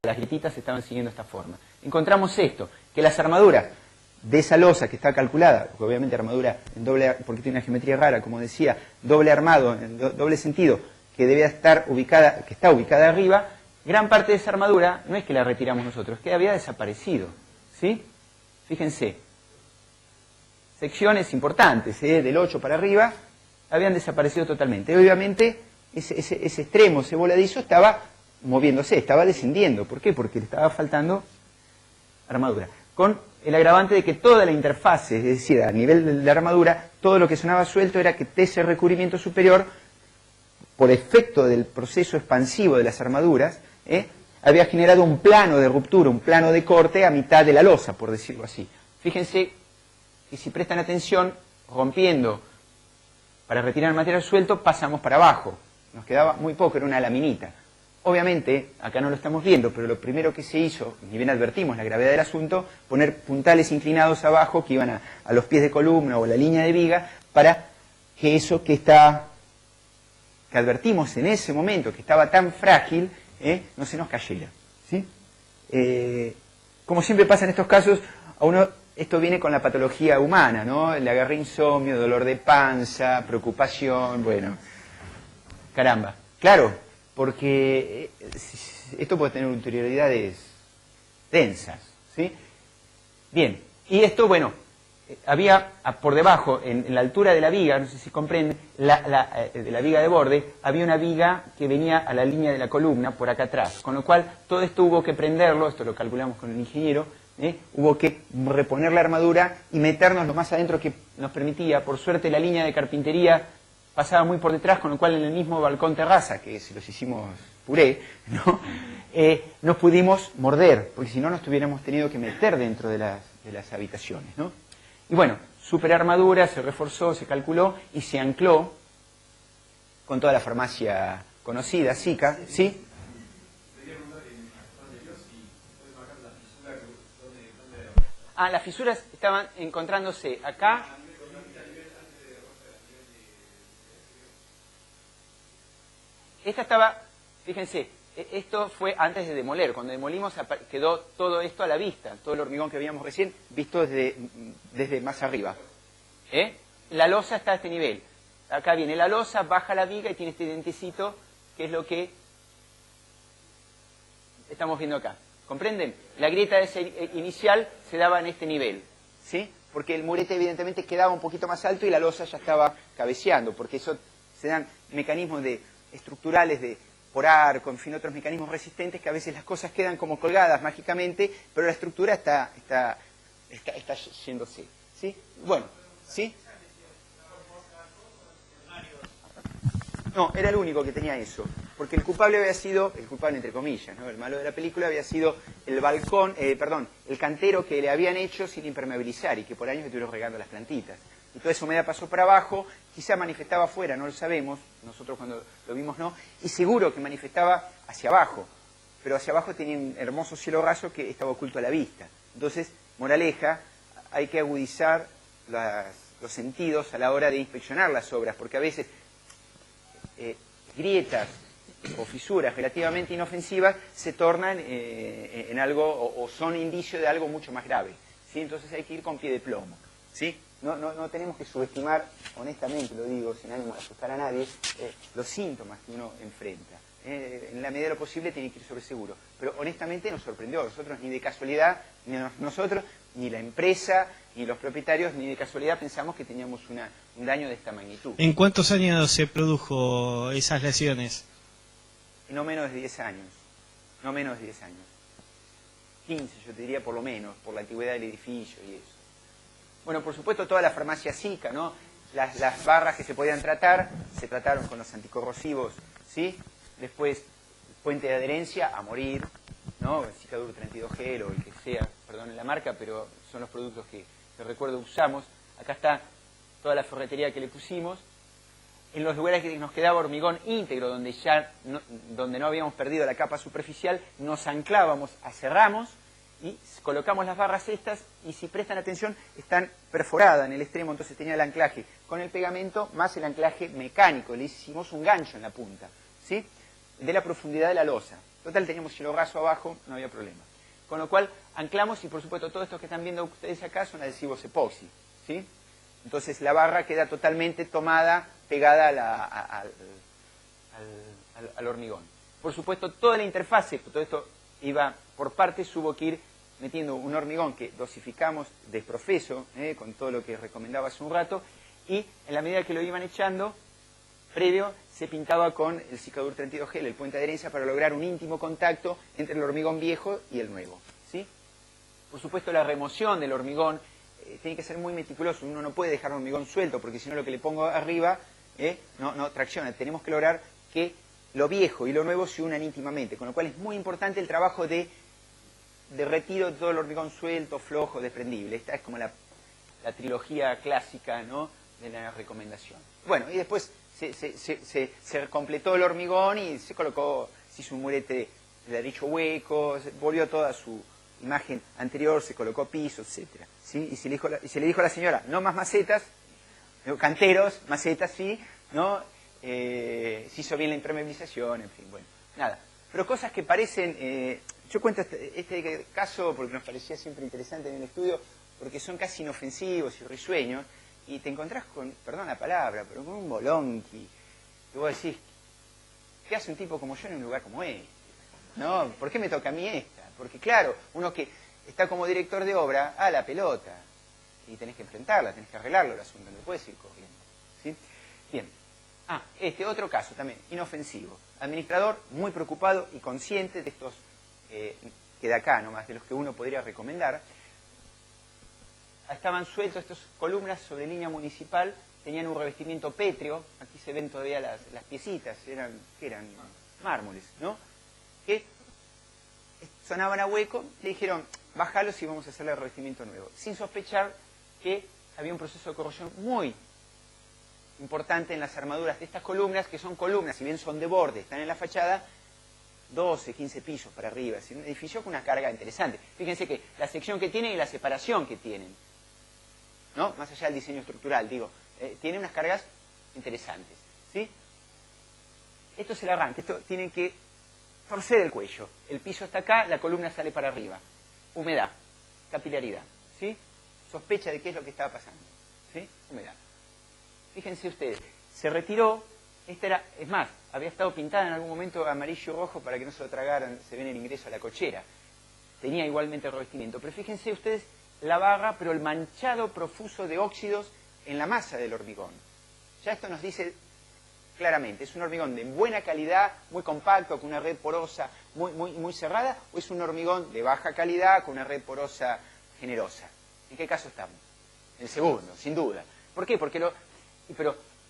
las grietas estaban siguiendo esta forma. Encontramos esto, que las armaduras de esa losa que está calculada, porque obviamente armadura en doble, porque tiene una geometría rara, como decía, doble armado, en doble sentido, que debe estar ubicada, que está ubicada arriba, gran parte de esa armadura no es que la retiramos nosotros, que había desaparecido, ¿sí? Fíjense, secciones importantes, del 8 para arriba, habían desaparecido totalmente. Obviamente, ese extremo, ese voladizo, estaba moviéndose, estaba descendiendo. ¿Por qué? Porque le estaba faltando armadura. Con el agravante de que toda la interfase, es decir, a nivel de la armadura, todo lo que sonaba suelto era que ese recubrimiento superior, por efecto del proceso expansivo de las armaduras, había generado un plano de ruptura, un plano de corte a mitad de la losa, por decirlo así. Fíjense que si prestan atención, rompiendo para retirar el material suelto, pasamos para abajo. Nos quedaba muy poco, era una laminita. Obviamente, acá no lo estamos viendo, pero lo primero que se hizo, ni bien advertimos la gravedad del asunto, poner puntales inclinados abajo que iban a los pies de columna o la línea de viga, para que eso que advertimos en ese momento, que estaba tan frágil, no se nos cayera, ¿sí? Como siempre pasa en estos casos, a uno esto viene con la patología humana, ¿no? Le agarré insomnio, dolor de panza, preocupación, bueno, caramba. Claro, porque esto puede tener ulterioridades densas, ¿sí? Bien, y esto, bueno, había por debajo, en la altura de la viga, no sé si comprenden, de la viga de borde, había una viga que venía a la línea de la columna por acá atrás, con lo cual todo esto hubo que prenderlo, esto lo calculamos con el ingeniero, hubo que reponer la armadura y meternos lo más adentro que nos permitía. Por suerte la línea de carpintería pasaba muy por detrás, con lo cual en el mismo balcón terraza, que si los hicimos puré, ¿no? Nos pudimos morder, porque si no nos hubiéramos tenido que meter dentro de las habitaciones, ¿no? Y bueno, superarmadura, se reforzó, se calculó y se ancló con toda la farmacia conocida, SICA, ¿sí? Ah, las fisuras estaban encontrándose acá. Esta estaba, fíjense, esto fue antes de demoler. Cuando demolimos quedó todo esto a la vista, todo el hormigón que veíamos recién, visto desde más arriba. La losa está a este nivel. Acá viene la losa, baja la viga y tiene este dientecito, que es lo que estamos viendo acá. ¿Comprenden? La grieta inicial se daba en este nivel, ¿sí? Porque el murete evidentemente quedaba un poquito más alto y la losa ya estaba cabeceando, porque eso se dan mecanismos estructurales de por arco, en fin, otros mecanismos resistentes que a veces las cosas quedan como colgadas mágicamente, pero la estructura está yéndose, ¿sí? Bueno, ¿sí? No, era el único que tenía eso, porque el culpable había sido, el culpable entre comillas, ¿no? El malo de la película había sido el balcón, el cantero que le habían hecho sin impermeabilizar y que por años estuvieron regando las plantitas. Y toda esa humedad pasó para abajo, quizá manifestaba afuera, no lo sabemos, nosotros cuando lo vimos no, y seguro que manifestaba hacia abajo, pero hacia abajo tenía un hermoso cielo raso que estaba oculto a la vista. Entonces, moraleja, hay que agudizar los sentidos a la hora de inspeccionar las obras, porque a veces grietas o fisuras relativamente inofensivas se tornan en algo o son indicio de algo mucho más grave, ¿sí? Entonces hay que ir con pie de plomo, ¿sí? No tenemos que subestimar, honestamente lo digo, sin ánimo de asustar a nadie, los síntomas que uno enfrenta. En la medida de lo posible tiene que ir sobre seguro. Pero honestamente nos sorprendió. Nosotros ni de casualidad, ni nosotros, ni la empresa, ni los propietarios, ni de casualidad pensamos que teníamos un daño de esta magnitud. ¿En cuántos años se produjo esas lesiones? No menos de 10 años. No menos de 10 años. 15, yo te diría por lo menos, por la antigüedad del edificio y eso. Bueno, por supuesto toda la farmacia SICA, ¿no? Las barras que se podían tratar, se trataron con los anticorrosivos, ¿sí? Después, puente de adherencia, a morir, ¿no? SICA Duro 32 Gel o el que sea, perdonen la marca, pero son los productos que recuerdo usamos. Acá está toda la ferretería que le pusimos. En los lugares que nos quedaba hormigón íntegro, donde no habíamos perdido la capa superficial, nos anclábamos, aserramos y colocamos las barras estas, y si prestan atención, están perforadas en el extremo, entonces tenía el anclaje con el pegamento más el anclaje mecánico, le hicimos un gancho en la punta, ¿sí? De la profundidad de la losa. Total, teníamos cielo raso abajo, no había problema. Con lo cual, anclamos y, por supuesto, todo esto que están viendo ustedes acá son adhesivos epoxi, ¿sí? Entonces, la barra queda totalmente tomada, pegada al hormigón. Por supuesto, toda la interfase, todo esto iba por partes, hubo que ir metiendo un hormigón que dosificamos desprofeso, con todo lo que recomendaba hace un rato, y en la medida que lo iban echando, previo, se pintaba con el Cicadur 32 gel, el puente de adherencia, para lograr un íntimo contacto entre el hormigón viejo y el nuevo, ¿sí? Por supuesto, la remoción del hormigón tiene que ser muy meticuloso. Uno no puede dejar hormigón suelto, porque si no lo que le pongo arriba no tracciona. Tenemos que lograr que lo viejo y lo nuevo se unan íntimamente, con lo cual es muy importante el trabajo de retiro de todo el hormigón suelto, flojo, desprendible. Esta es como la trilogía clásica, ¿no?, de la recomendación. Bueno, y después se completó el hormigón y se colocó, se hizo un murete de ladrillo hueco, volvió toda su imagen anterior, se colocó piso, etcétera, ¿sí? Y se le dijo a la señora, no más macetas, canteros, macetas sí, ¿no? Se hizo bien la impermeabilización, en fin, bueno, nada. Pero cosas que parecen, yo cuento este caso porque nos parecía siempre interesante en el estudio, porque son casi inofensivos y risueños, y te encontrás con, perdón la palabra, pero con un bolonqui, que vos decís, ¿qué hace un tipo como yo en un lugar como este? ¿No? ¿Por qué me toca a mí esta? Porque claro, uno que está como director de obra, la pelota, y tenés que enfrentarla, tenés que arreglarlo el asunto, no puedes ir corriendo, ¿sí? Bien. Este otro caso también, inofensivo. Administrador muy preocupado y consciente de estos, que de acá nomás, de los que uno podría recomendar. Estaban sueltos estas columnas sobre línea municipal, tenían un revestimiento pétreo, aquí se ven todavía las piecitas, eran mármoles, ¿no? Que sonaban a hueco, le dijeron, bájalos y vamos a hacerle el revestimiento nuevo, sin sospechar que había un proceso de corrosión muy importante en las armaduras de estas columnas, que son columnas, si bien son de borde, están en la fachada, 12, 15 pisos para arriba, es decir, un edificio con una carga interesante. Fíjense que la sección que tienen y la separación que tienen, ¿no? Más allá del diseño estructural, digo, tiene unas cargas interesantes, ¿sí? Esto es el arranque, esto tiene que torcer el cuello. El piso está acá, la columna sale para arriba. Humedad, capilaridad, ¿sí? Sospecha de qué es lo que estaba pasando, ¿sí? Humedad. Fíjense ustedes, se retiró, esta era, es más, había estado pintada en algún momento amarillo y rojo para que no se lo tragaran, se ve en el ingreso a la cochera. Tenía igualmente el revestimiento, pero fíjense ustedes la barra, pero el manchado profuso de óxidos en la masa del hormigón. Ya esto nos dice claramente, ¿es un hormigón de buena calidad, muy compacto, con una red porosa muy cerrada, o es un hormigón de baja calidad, con una red porosa generosa? ¿En qué caso estamos? En el segundo, sin duda. ¿Por qué? Porque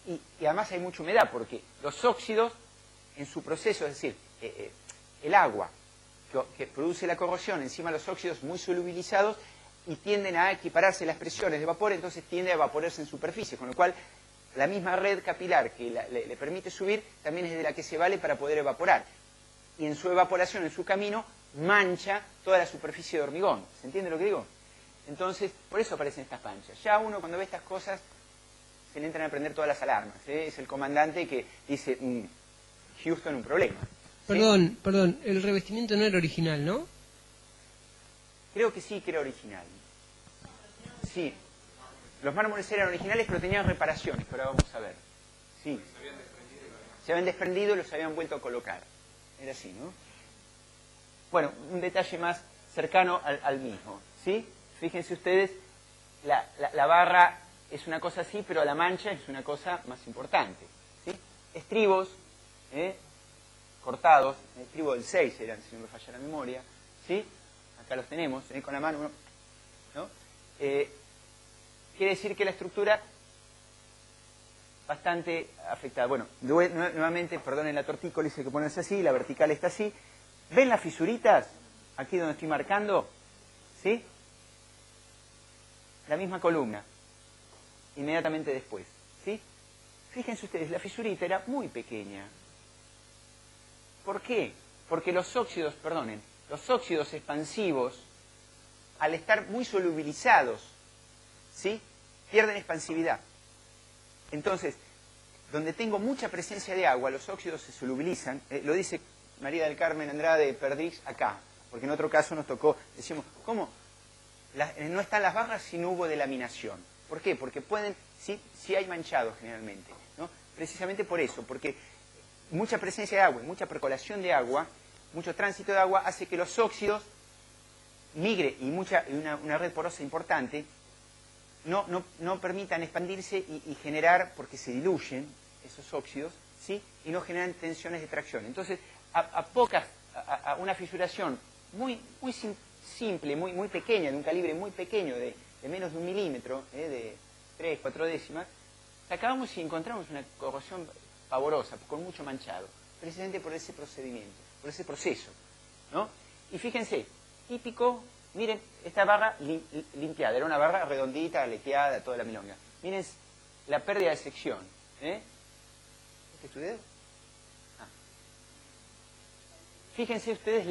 y además hay mucha humedad, porque los óxidos, en su proceso, es decir, el agua que produce la corrosión, encima los óxidos muy solubilizados, y tienden a equipararse las presiones de vapor, entonces tiende a evaporarse en superficie, con lo cual la misma red capilar que le permite subir, también es de la que se vale para poder evaporar. Y en su evaporación, en su camino, mancha toda la superficie de hormigón. ¿Se entiende lo que digo? Entonces, por eso aparecen estas manchas. Ya uno, cuando ve estas cosas, se le entran a prender todas las alarmas. Es el comandante que dice, Houston, un problema. ¿Sí? Perdón, el revestimiento no era original, ¿no? Creo que sí, que era original. Sí. Los mármoles eran originales, pero tenían reparaciones, pero ahora vamos a ver. Sí. Se habían desprendido y los habían vuelto a colocar. Era así, ¿no? Bueno, un detalle más cercano al mismo, ¿sí? Fíjense ustedes, la barra es una cosa así, pero la mancha es una cosa más importante, ¿sí? Estribos, cortados, el estribo del 6 eran, si no me falla la memoria, ¿sí? Acá los tenemos, con la mano, ¿no? Quiere decir que la estructura bastante afectada. Bueno, nuevamente, perdonen la tortícolis, hay que ponerse así, la vertical está así. ¿Ven las fisuritas? Aquí donde estoy marcando, ¿sí? La misma columna, inmediatamente después, ¿sí? Fíjense ustedes, la fisurita era muy pequeña. ¿Por qué? Porque los óxidos expansivos, al estar muy solubilizados, ¿sí?, pierden expansividad. Entonces, donde tengo mucha presencia de agua, los óxidos se solubilizan, lo dice María del Carmen Andrade de Perdiz acá, porque en otro caso nos tocó, decimos, ¿cómo? No están las barras si no hubo delaminación. ¿Por qué? Porque pueden, sí hay manchados generalmente, ¿no? Precisamente por eso, porque mucha presencia de agua y mucha percolación de agua, mucho tránsito de agua hace que los óxidos migre y una red porosa importante no permitan expandirse y generar, porque se diluyen esos óxidos, ¿sí? Y no generan tensiones de tracción. Entonces, a una fisuración muy simple, muy pequeña, de un calibre muy pequeño, de menos de 1 milímetro, de 3, 4 décimas, acabamos y encontramos una corrosión pavorosa, con mucho manchado, precisamente por ese procedimiento, por ese proceso, ¿no? Y fíjense, típico, miren, esta barra limpiada, era una barra redondita, aleteada, toda la milonga. Miren la pérdida de sección, ¿Este es tu dedo? Ah. Fíjense ustedes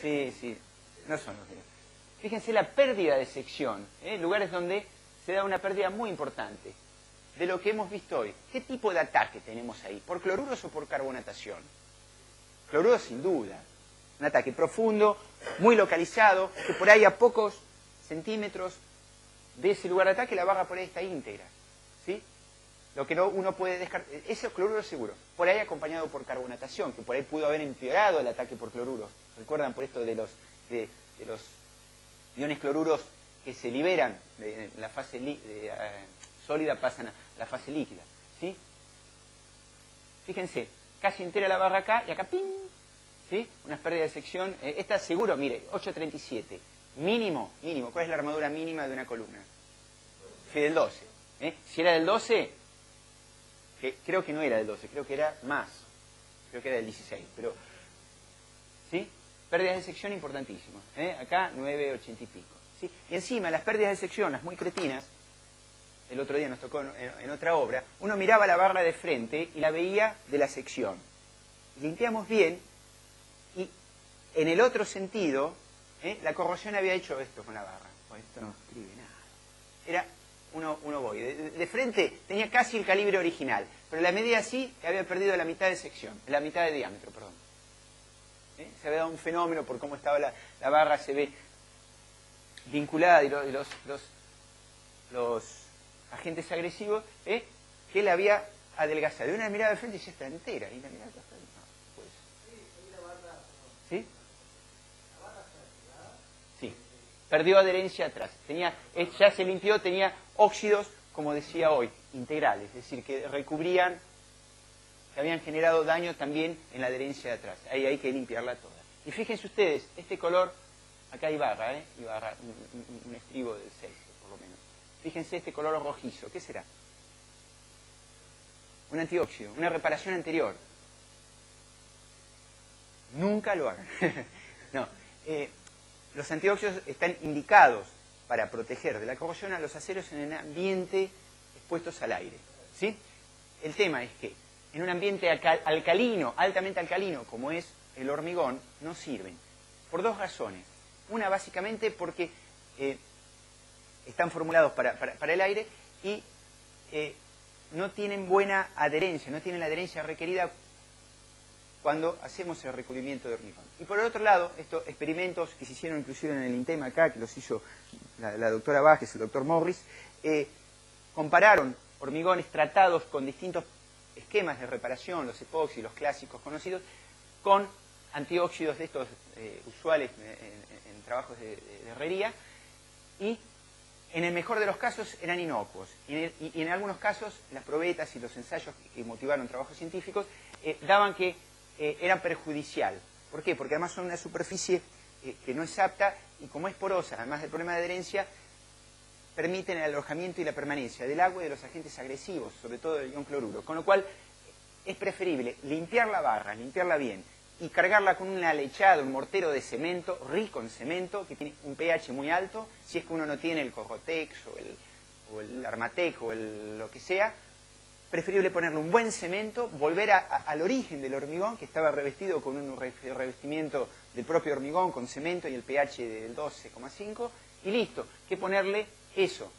Sí, no son los dedos. Fíjense la pérdida de sección, lugares donde se da una pérdida muy importante de lo que hemos visto hoy. ¿Qué tipo de ataque tenemos ahí? ¿Por cloruros o por carbonatación? Cloruros sin duda. Un ataque profundo, muy localizado, que por ahí a pocos centímetros de ese lugar de ataque la barra por ahí está íntegra, ¿sí? Lo que uno puede descartar, ese cloruro seguro, por ahí acompañado por carbonatación, que por ahí pudo haber empeorado el ataque por cloruros. ¿Recuerdan por esto de los iones cloruros que se liberan de la fase sólida, pasan a la fase líquida, ¿sí? Fíjense, casi entera la barra acá y acá ¡ping! ¿Sí? Unas pérdidas de sección. Esta seguro, mire, 837. Mínimo. ¿Cuál es la armadura mínima de una columna? Del 12. Si era del 12, creo que no era del 12, creo que era más. Creo que era del 16. Pero, ¿sí? Pérdidas de sección importantísimas. Acá 9,80 y pico. ¿Sí? Y encima, las pérdidas de sección, las muy cretinas, el otro día nos tocó en otra obra, uno miraba la barra de frente y la veía de la sección. Limpiamos bien. Y en el otro sentido, la corrosión había hecho esto con la barra. Esto no escribe nada. Era uno voy. De frente tenía casi el calibre original, pero la medida así había perdido la mitad de sección, la mitad de diámetro, perdón. Se había dado un fenómeno por cómo estaba la barra, se ve vinculada y los agentes agresivos, que la había adelgazado. De una mirada de frente y ya está entera. Y la mirada de frente, no, pues. ¿Sí? Sí. Perdió adherencia atrás. Ya se limpió, tenía óxidos, como decía hoy, integrales. Es decir, que recubrían, que habían generado daño también en la adherencia de atrás. Ahí hay que limpiarla toda. Y fíjense ustedes, este color, acá hay barra, y barra, un estribo del 6, por lo menos. Fíjense este color rojizo. ¿Qué será? Un antióxido, una reparación anterior. Nunca lo hagan. No. Los antióxidos están indicados para proteger de la corrosión a los aceros en el ambiente expuestos al aire, ¿sí? El tema es que en un ambiente alcalino, altamente alcalino, como es el hormigón, no sirven. Por dos razones. Una, básicamente, porque están formulados para el aire y no tienen buena adherencia, no tienen la adherencia requerida cuando hacemos el recubrimiento de hormigón. Y por el otro lado, estos experimentos que se hicieron inclusive en el INTEM acá, que los hizo la doctora Vázquez y el doctor Morris, compararon hormigones tratados con distintos esquemas de reparación, los epoxi, los clásicos conocidos, con antióxidos de estos usuales en trabajos de herrería, y en el mejor de los casos eran inocuos. Y en algunos casos, las probetas y los ensayos que motivaron trabajos científicos daban que eran perjudicial. ¿Por qué? Porque además son una superficie que no es apta y como es porosa, además del problema de adherencia, permiten el alojamiento y la permanencia del agua y de los agentes agresivos, sobre todo del ion cloruro. Con lo cual es preferible limpiar la barra, limpiarla bien y cargarla con una lechada, un mortero de cemento, rico en cemento, que tiene un pH muy alto, si es que uno no tiene el Corrotex o el Armatec o lo que sea. Preferible ponerle un buen cemento, volver al origen del hormigón, que estaba revestido con un revestimiento del propio hormigón, con cemento y el pH del 12,5, y listo, que ponerle eso.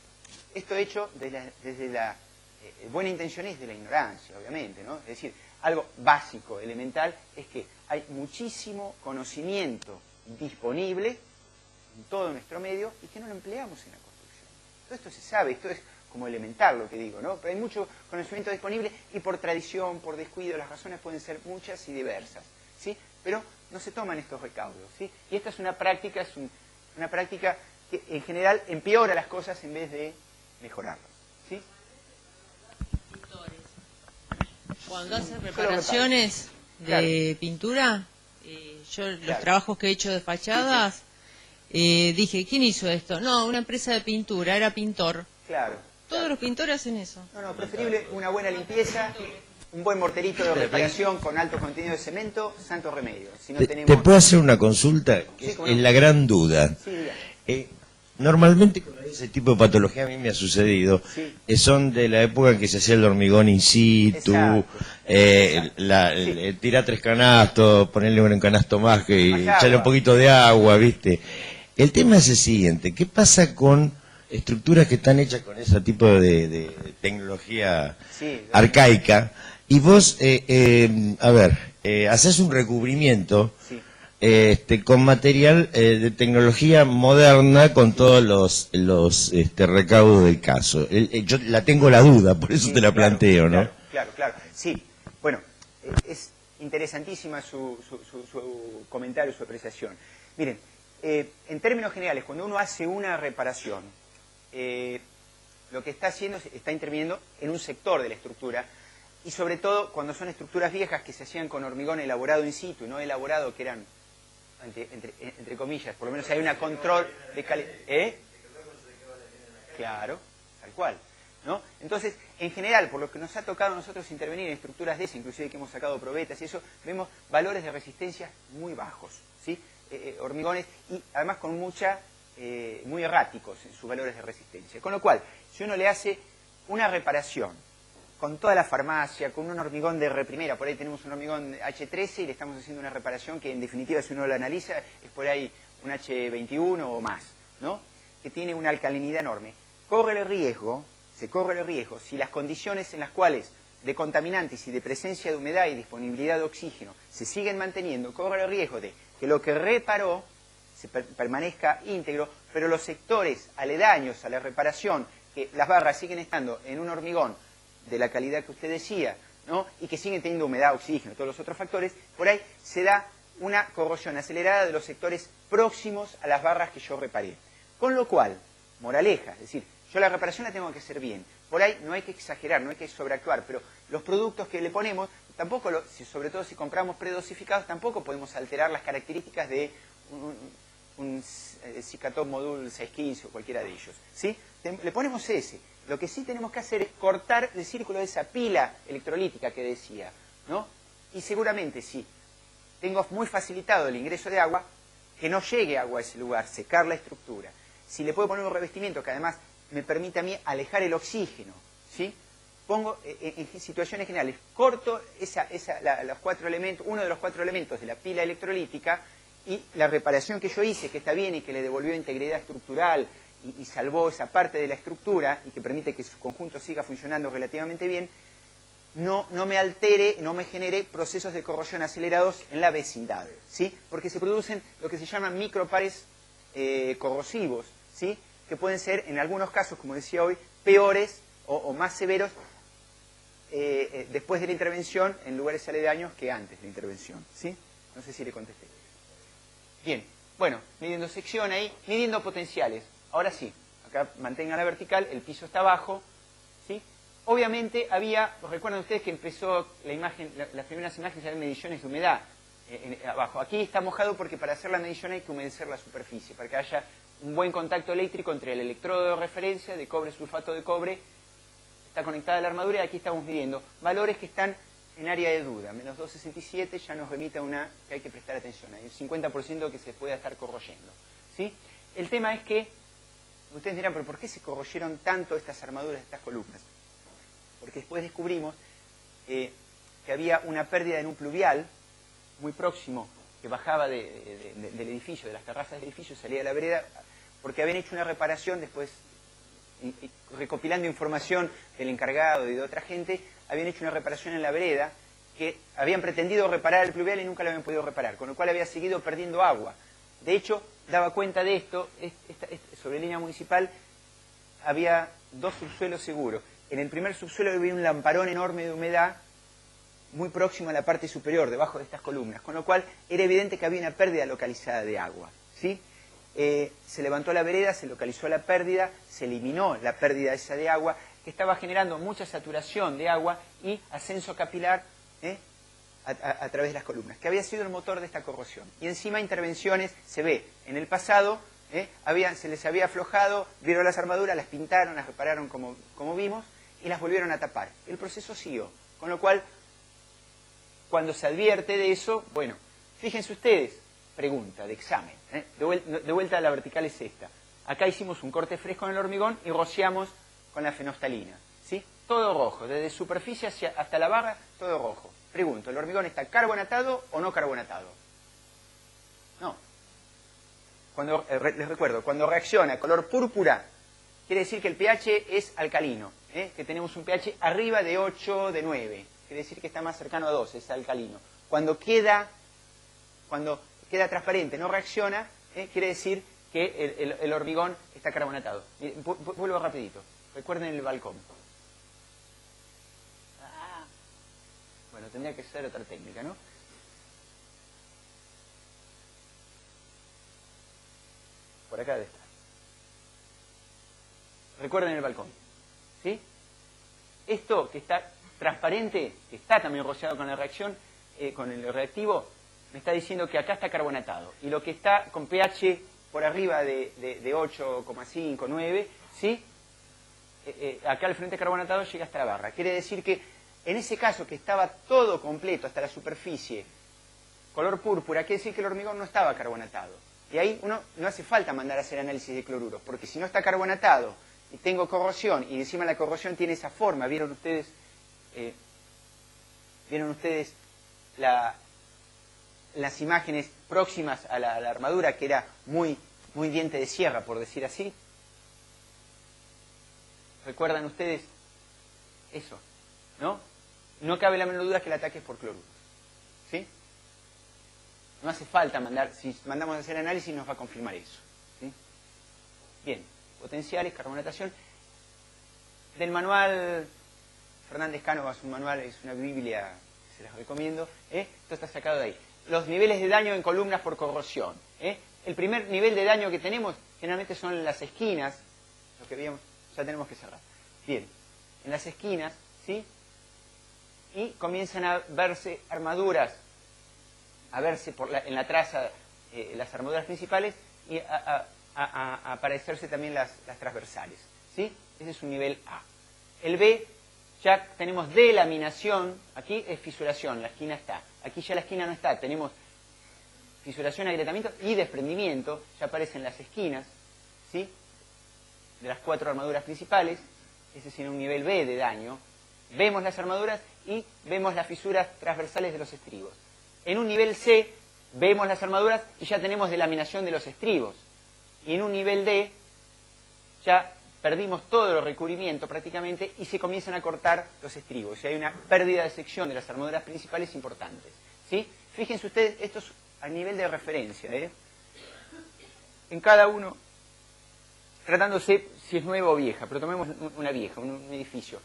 Esto hecho desde la buena intención y desde la ignorancia, obviamente, ¿no? Es decir, algo básico, elemental, es que hay muchísimo conocimiento disponible en todo nuestro medio y que no lo empleamos en la construcción. Todo esto se sabe, esto es como elemental lo que digo, ¿no? Pero hay mucho conocimiento disponible y por tradición, por descuido, las razones pueden ser muchas y diversas, ¿sí? Pero no se toman estos recaudos, ¿sí? Y esta es una práctica, una práctica que en general empeora las cosas en vez de mejorarlas, ¿sí? Cuando hacen reparaciones de pintura, yo los trabajos que he hecho de fachadas, dije, ¿quién hizo esto? No, una empresa de pintura, era pintor. Claro. Todos los pintores hacen eso. No, preferible una buena limpieza, un buen morterito de reparación con alto contenido de cemento, santo remedio. Si no tenemos... ¿Te puedo hacer una consulta? Sí, Es la gran duda. Sí, dígame. Normalmente con ese tipo de patología a mí me ha sucedido, Sí. son de la época en que se hacía el hormigón in situ, tirar 3 canastos, ponerle un canasto más que echarle un poquito de agua, ¿viste? El tema es el siguiente, ¿qué pasa con estructuras que están hechas con ese tipo de tecnología arcaica? Y vos, haces un recubrimiento con material de tecnología moderna con todos los recaudos del caso. Yo tengo la duda, por eso te la planteo, ¿no? Claro. Sí, bueno, es interesantísima su comentario, su apreciación. Miren, en términos generales, cuando uno hace una reparación, lo que está haciendo es está interviniendo en un sector de la estructura, y sobre todo cuando son estructuras viejas que se hacían con hormigón elaborado in situ, no elaborado, que eran, entre comillas, por lo menos hay una control de calidad. Claro, tal cual, ¿no? Entonces, en general, por lo que nos ha tocado a nosotros intervenir en estructuras de esas, inclusive que hemos sacado probetas y eso, vemos valores de resistencia muy bajos, ¿sí? Hormigones, y además con muy erráticos en sus valores de resistencia. Con lo cual, si uno le hace una reparación con toda la farmacia, con un hormigón de reprimera, por ahí tenemos un hormigón H13 y le estamos haciendo una reparación que en definitiva, si uno lo analiza, es por ahí un H21 o más, ¿no? Que tiene una alcalinidad enorme. Se corre el riesgo, si las condiciones en las cuales de contaminantes y de presencia de humedad y disponibilidad de oxígeno se siguen manteniendo, corre el riesgo de que lo que reparó se permanezca íntegro, pero los sectores aledaños a la reparación, que las barras siguen estando en un hormigón de la calidad que usted decía, ¿no? Y que siguen teniendo humedad, oxígeno, todos los otros factores, por ahí se da una corrosión acelerada de los sectores próximos a las barras que yo reparé. Con lo cual, moraleja, es decir, yo la reparación la tengo que hacer bien. Por ahí no hay que exagerar, no hay que sobreactuar, pero los productos que le ponemos, tampoco, sobre todo si compramos predosificados, tampoco podemos alterar las características de un Cicatop Modul 615 o cualquiera de ellos, ¿sí? Le ponemos ese. Lo que sí tenemos que hacer es cortar el círculo de esa pila electrolítica que decía, ¿no? Y seguramente sí, tengo muy facilitado el ingreso de agua, que no llegue agua a ese lugar, secar la estructura. Si le puedo poner un revestimiento que además me permite a mí alejar el oxígeno, ¿sí? Pongo en situaciones generales, corto los 4 elementos, uno de los 4 elementos de la pila electrolítica, y la reparación que yo hice, que está bien y que le devolvió integridad estructural y salvó esa parte de la estructura y que permite que su conjunto siga funcionando relativamente bien, no me altere, no me genere procesos de corrosión acelerados en la vecindad, ¿sí? Porque se producen lo que se llaman micropares corrosivos, ¿sí? Que pueden ser, en algunos casos, como decía hoy, peores o más severos después de la intervención en lugares aledaños que antes de la intervención, ¿sí? No sé si le contesté. Bien, bueno, midiendo sección ahí, midiendo potenciales. Ahora sí, acá mantenga la vertical, el piso está abajo, ¿sí? Obviamente recuerdan ustedes que empezó la imagen, las primeras imágenes eran mediciones de humedad abajo. Aquí está mojado porque para hacer la medición hay que humedecer la superficie, para que haya un buen contacto eléctrico entre el electrodo de referencia de cobre, sulfato de cobre, está conectada a la armadura, y aquí estamos midiendo valores que están en área de duda. Menos 267 ya nos remite a una que hay que prestar atención. Hay un 50% que se puede estar corroyendo, ¿sí? El tema es que, ustedes dirán, pero ¿por qué se corroyeron tanto estas armaduras, estas columnas? Porque después descubrimos que había una pérdida en un pluvial muy próximo, que bajaba del edificio, de las terrazas del edificio, salía de la vereda, porque habían hecho una reparación después, recopilando información del encargado y de otra gente, habían hecho una reparación en la vereda que habían pretendido reparar el pluvial y nunca lo habían podido reparar, con lo cual había seguido perdiendo agua. De hecho, daba cuenta de esto, sobre línea municipal había 2 subsuelos seguros. En el primer subsuelo había un lamparón enorme de humedad muy próximo a la parte superior, debajo de estas columnas, con lo cual era evidente que había una pérdida localizada de agua, ¿sí? Se levantó la vereda, se localizó la pérdida, se eliminó la pérdida esa de agua, que estaba generando mucha saturación de agua y ascenso capilar a través de las columnas, que había sido el motor de esta corrosión. Y encima intervenciones, se ve, en el pasado, se les había aflojado, vieron las armaduras, las pintaron, las repararon como vimos, y las volvieron a tapar. El proceso siguió, con lo cual, cuando se advierte de eso, bueno, fíjense ustedes, pregunta de examen, de vuelta a la vertical es esta. Acá hicimos un corte fresco en el hormigón y rociamos con la fenolftalina, ¿sí? Todo rojo, desde superficie hasta la barra, todo rojo. Pregunto, ¿el hormigón está carbonatado o no carbonatado? No. Les recuerdo, cuando reacciona color púrpura, quiere decir que el pH es alcalino, que tenemos un pH arriba de 8, de 9. Quiere decir que está más cercano a 2, es alcalino. Cuando queda transparente, no reacciona, quiere decir que el hormigón está carbonatado. Vuelvo rapidito. Recuerden el balcón. Bueno, tendría que ser otra técnica, ¿no? Por acá debe estar. Recuerden el balcón. ¿Sí? Esto que está transparente, que está también rociado con la reacción, con el reactivo, me está diciendo que acá está carbonatado. Y lo que está con pH por arriba de 8,5, 9, ¿sí? Acá el frente carbonatado llega hasta la barra. Quiere decir que en ese caso que estaba todo completo hasta la superficie, color púrpura, quiere decir que el hormigón no estaba carbonatado. Y ahí no hace falta mandar a hacer análisis de cloruros, porque si no está carbonatado y tengo corrosión, y encima la corrosión tiene esa forma, ¿vieron ustedes las imágenes próximas a la armadura, que era muy diente de sierra, por decir así? ¿Recuerdan ustedes eso? ¿No? No cabe la menor duda que el ataque es por cloruros. ¿Sí? No hace falta mandar, si mandamos a hacer análisis nos va a confirmar eso. ¿Sí? Bien, potenciales, carbonatación. Del manual, Fernández Cánovas, un manual, es una biblia, se las recomiendo. Esto está sacado de ahí. Los niveles de daño en columnas por corrosión. El primer nivel de daño que tenemos generalmente son las esquinas, lo que veíamos, ya tenemos que cerrar. Bien, en las esquinas, ¿sí? Y comienzan a verse armaduras, a verse en la traza las armaduras principales y a aparecerse también las transversales, ¿sí? Ese es un nivel A. El B, ya tenemos delaminación, aquí es fisuración, la esquina está. Aquí ya la esquina no está, tenemos fisuración, agrietamiento y desprendimiento, ya aparecen las esquinas, ¿sí? De las 4 armaduras principales, ese sería un nivel B de daño. Vemos las armaduras y vemos las fisuras transversales de los estribos. En un nivel C vemos las armaduras y ya tenemos delaminación de los estribos. Y en un nivel D ya perdimos todo el recubrimiento prácticamente y se comienzan a cortar los estribos. Y hay una pérdida de sección de las armaduras principales importantes, ¿sí? Fíjense ustedes, esto es a nivel de referencia, en cada uno, tratándose si es nueva o vieja, pero tomemos una vieja, un edificio.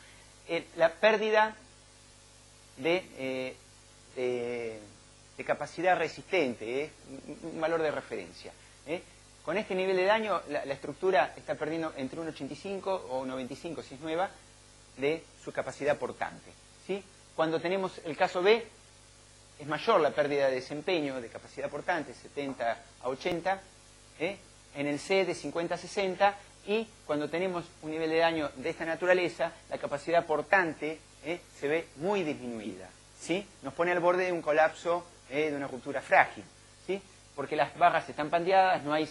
La pérdida de capacidad resistente, un valor de referencia. Con este nivel de daño, la estructura está perdiendo entre un 85 o un 95, si es nueva, de su capacidad portante, ¿sí? Cuando tenemos el caso B, es mayor la pérdida de desempeño, de capacidad portante, 70 a 80, en el C de 50 a 60, y cuando tenemos un nivel de daño de esta naturaleza, la capacidad portante se ve muy disminuida, ¿sí? Nos pone al borde de un colapso, de una ruptura frágil, ¿sí? Porque las barras están pandeadas, no hay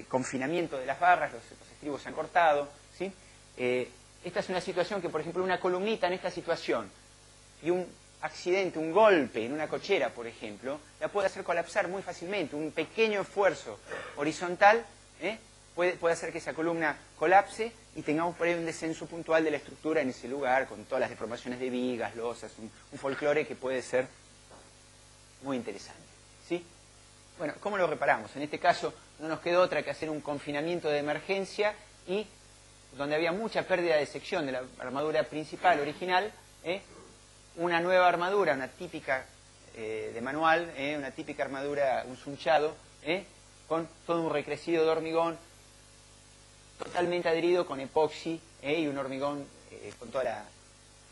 confinamiento de las barras, los estribos se han cortado, ¿sí? Esta es una situación que, por ejemplo, una columnita en esta situación y un accidente, un golpe en una cochera, por ejemplo, la puede hacer colapsar muy fácilmente. Un pequeño esfuerzo horizontal puede hacer que esa columna colapse y tengamos por ahí un descenso puntual de la estructura en ese lugar, con todas las deformaciones de vigas, losas, un folclore que puede ser muy interesante, ¿sí? Bueno, ¿cómo lo reparamos? En este caso no nos quedó otra que hacer un confinamiento de emergencia y donde había mucha pérdida de sección de la armadura principal, original, una nueva armadura, una típica de manual, una típica armadura, un sunchado, con todo un recrecido de hormigón, totalmente adherido con epoxi y un hormigón con todas las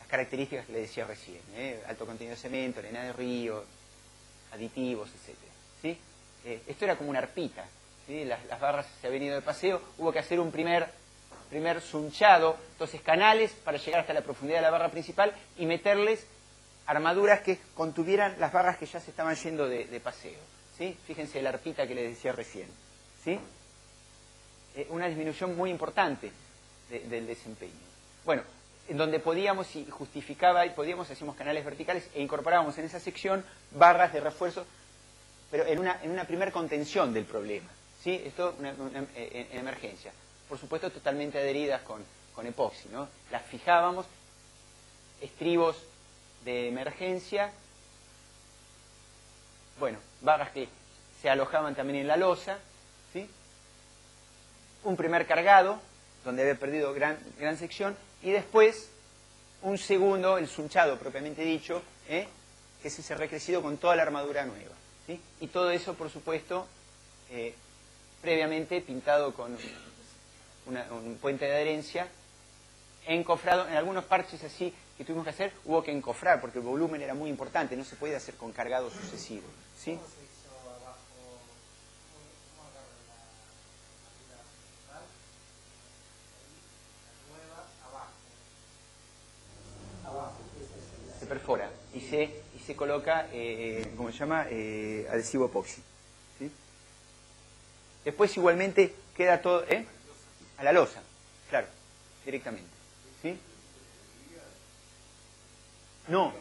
características que le decía recién, alto contenido de cemento, arena de río, aditivos, etc. ¿Sí? Esto era como una arpita, ¿sí? Las barras se habían ido de paseo, hubo que hacer un primer sunchado, entonces canales para llegar hasta la profundidad de la barra principal y meterles armaduras que contuvieran las barras que ya se estaban yendo de paseo, ¿sí? Fíjense la arpita que les decía recién, ¿sí? Una disminución muy importante del desempeño. Bueno, en donde podíamos y justificaba y podíamos, hacíamos canales verticales e incorporábamos en esa sección barras de refuerzo, pero en una primer contención del problema, ¿sí? Esto en emergencia. Por supuesto, totalmente adheridas con epoxi, ¿no? Las fijábamos, estribos de emergencia, bueno, barras que se alojaban también en la losa, ¿sí? Un primer cargado, donde había perdido gran sección, y después un segundo, el sunchado propiamente dicho, que es ese recrecido con toda la armadura nueva, ¿sí? Y todo eso, por supuesto, previamente pintado con un puente de adherencia, encofrado. En algunos parches así que tuvimos que hacer, hubo que encofrar, porque el volumen era muy importante, no se podía hacer con cargado sucesivo, ¿sí? Se perfora y se coloca, ¿cómo se llama? Adhesivo epoxi, ¿sí? Después igualmente queda todo, a la losa, claro, directamente, ¿sí? No,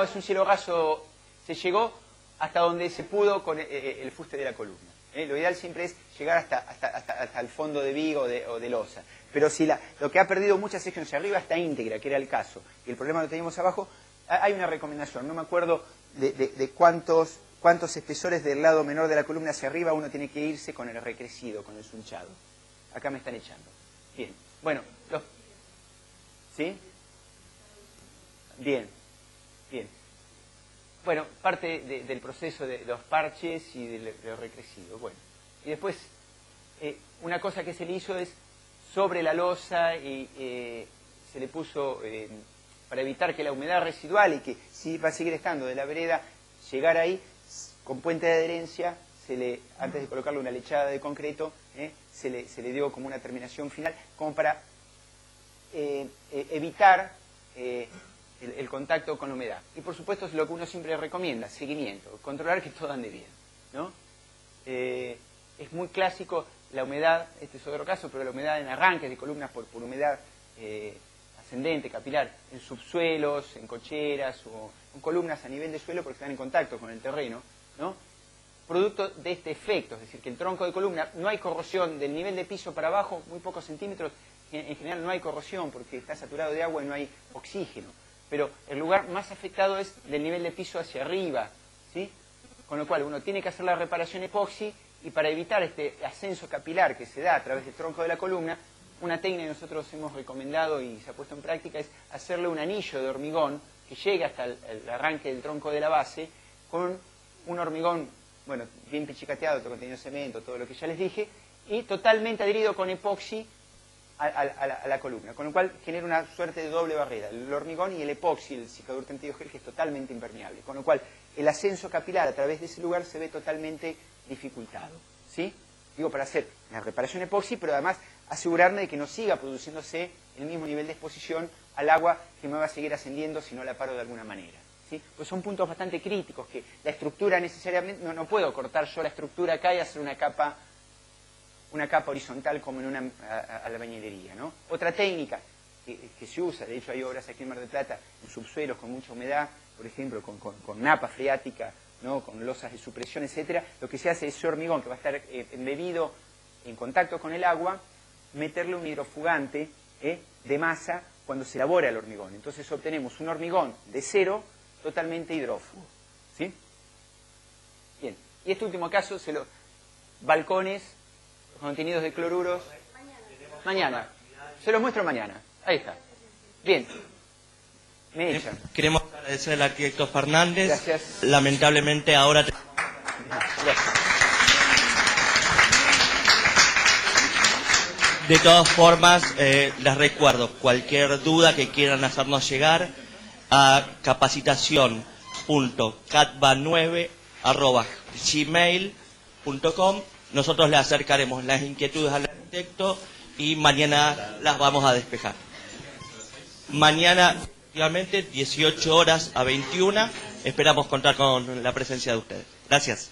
es un cielo raso, se llegó hasta donde se pudo con el fuste de la columna. Lo ideal siempre es llegar hasta el fondo de viga o de losa. Pero si lo que ha perdido mucha sección hacia arriba está íntegra, que era el caso, y el problema lo teníamos abajo, hay una recomendación. No me acuerdo de cuántos espesores del lado menor de la columna hacia arriba uno tiene que irse con el recrecido, con el sunchado. Acá me están echando. Bien. Bueno, ¿sí? Bien. Bueno, parte del proceso de los parches y del recrecido. Bueno, y después, una cosa que se le hizo es, sobre la losa, y se le puso, para evitar que la humedad residual, y que si va a seguir estando de la vereda, llegar ahí, con puente de adherencia, antes de colocarle una lechada de concreto, se le dio como una terminación final, como para evitar el contacto con la humedad. Y por supuesto es lo que uno siempre recomienda, seguimiento, controlar que todo ande bien, ¿no? Es muy clásico la humedad, este es otro caso, pero la humedad en arranques de columnas por humedad ascendente, capilar, en subsuelos, en cocheras o en columnas a nivel de suelo porque están en contacto con el terreno, ¿no? Producto de este efecto, es decir, que el tronco de columna, no hay corrosión del nivel de piso para abajo, muy pocos centímetros, en general no hay corrosión porque está saturado de agua y no hay oxígeno. Pero el lugar más afectado es del nivel de piso hacia arriba, ¿sí? Con lo cual uno tiene que hacer la reparación epoxi y para evitar este ascenso capilar que se da a través del tronco de la columna, una técnica que nosotros hemos recomendado y se ha puesto en práctica es hacerle un anillo de hormigón que llegue hasta el arranque del tronco de la base con un hormigón, bueno, bien pichicateado, todo contenido de cemento, todo lo que ya les dije, y totalmente adherido con epoxi a la columna, con lo cual genera una suerte de doble barrera, el hormigón y el epoxi, el cicadurante antiogel, que es totalmente impermeable, con lo cual el ascenso capilar a través de ese lugar se ve totalmente dificultado, ¿sí? Digo, para hacer la reparación epoxi, pero además asegurarme de que no siga produciéndose el mismo nivel de exposición al agua que me va a seguir ascendiendo si no la paro de alguna manera, ¿sí? Pues son puntos bastante críticos, que la estructura necesariamente, no puedo cortar yo la estructura acá y hacer una capa horizontal como en una albañilería, ¿no? Otra técnica que se usa, de hecho hay obras aquí en Mar del Plata, en subsuelos con mucha humedad, por ejemplo, con napa freática, ¿no? Con losas de supresión, etcétera, lo que se hace es ese hormigón que va a estar embebido en contacto con el agua, meterle un hidrofugante de masa cuando se elabora el hormigón. Entonces obtenemos un hormigón de cero totalmente hidrófugo. ¿Sí? Bien. Y este último caso, balcones contenidos de cloruros. Mañana. Se los muestro mañana. Ahí está. Bien. Me echan. Queremos agradecer al arquitecto Fernández. Gracias. Lamentablemente ahora... Gracias. De todas formas, les recuerdo, cualquier duda que quieran hacernos llegar a capacitación.catva9@gmail.com. Nosotros le acercaremos las inquietudes al arquitecto y mañana las vamos a despejar. Mañana, efectivamente, 18 horas a 21, esperamos contar con la presencia de ustedes. Gracias.